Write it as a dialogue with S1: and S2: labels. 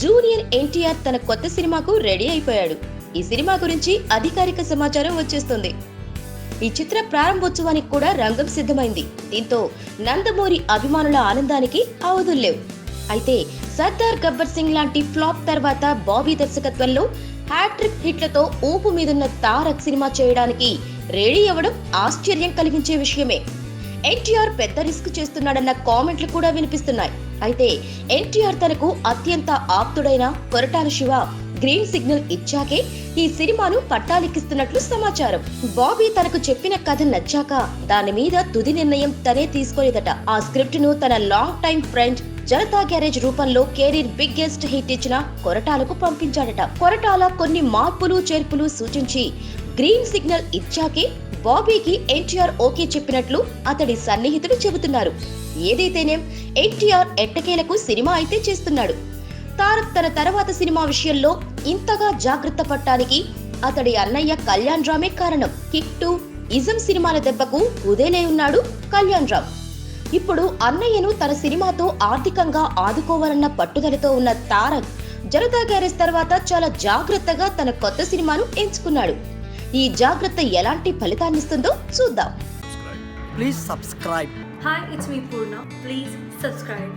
S1: Junior NTR తన కొత్త సినిమాకు రెడీ అయిపోయాడు. ఈ సినిమా గురించి అధికారిక సమాచారం వచ్చేస్తుంది. ఈ చిత్ర ప్రారంభోత్సవానికి కూడా రంగం సిద్ధమైంది. దీంతో నందమూరి అభిమానుల ఆనందానికి అవధుల్లేవు. అయితే సర్దార్ గబ్బర్ సింగ్ లాంటి ఫ్లాప్ తర్వాత బాబీ దర్శకత్వంలో హ్యాట్రిక్ హిట్లతో ఊపు మీదున్న తారక్ సినిమా చేయడానికి రెడీ అవ్వడం ఆశ్చర్యం కలిగించే విషయమే. ఎన్టీఆర్ పెద్ద రిస్క్ చేస్తున్నాడన్న కామెంట్లు కూడా వినిపిస్తున్నాయి. అయితే ఎన్టీఆర్ తనకు అత్యంత ఆప్తుడైన కొరటాల శివ గ్రీన్ సిగ్నల్ ఇచ్చాకే ఈ సినిమాను పట్టాలెక్కిస్తున్నట్లు సమాచారం. బాబీ తనకు చెప్పిన కథ నచ్చాక దాని మీద తుది నిర్ణయం తనే తీసుకోలేదట. ఆ స్క్రిప్ట్ ను తన long time friend Janata garage రూపంలో కెరీర్ బిగ్గెస్ట్ హిట్ ఇచ్చిన కొరటాలకు పంపించాడట. కొరటాల కొన్ని మార్పులు చేర్పులు సూచించి గ్రీన్ సిగ్నల్ ఇచ్చాకే బాబీకి ఎన్టీఆర్ ఓకే చెప్పినట్లు అతడి సన్నిహితులు చెబుతున్నారు. ఏదైతేనేం ఎన్టీఆర్ ఎట్టకేలకు సినిమా అయితే చేస్తున్నాడు. తారక్ తన తర్వాత సినిమా విషయంలో ఇంతగా జాగ్రత్త పడటానికి అతడి అన్నయ్య కళ్యాణ్ రామే కారణం. కిక్ 2, ఇజం సినిమాల దెబ్బకు కుదేలే ఉన్నాడు కళ్యాణ్ రామ్. ఇప్పుడు అన్నయ్యను తన సినిమాతో ఆర్థికంగా ఆదుకోవాలన్న పట్టుదలతో ఉన్న తారక్ జనతా గ్యారేజ్ తర్వాత చాలా జాగ్రత్తగా తన కొత్త సినిమాను ఎంచుకున్నాడు. ఈ జాగ్రత్త ఎలాంటి ఫలితాన్నిస్తుందో చూద్దాం.
S2: Please subscribe.
S3: Hi, it's me Purna. Please subscribe.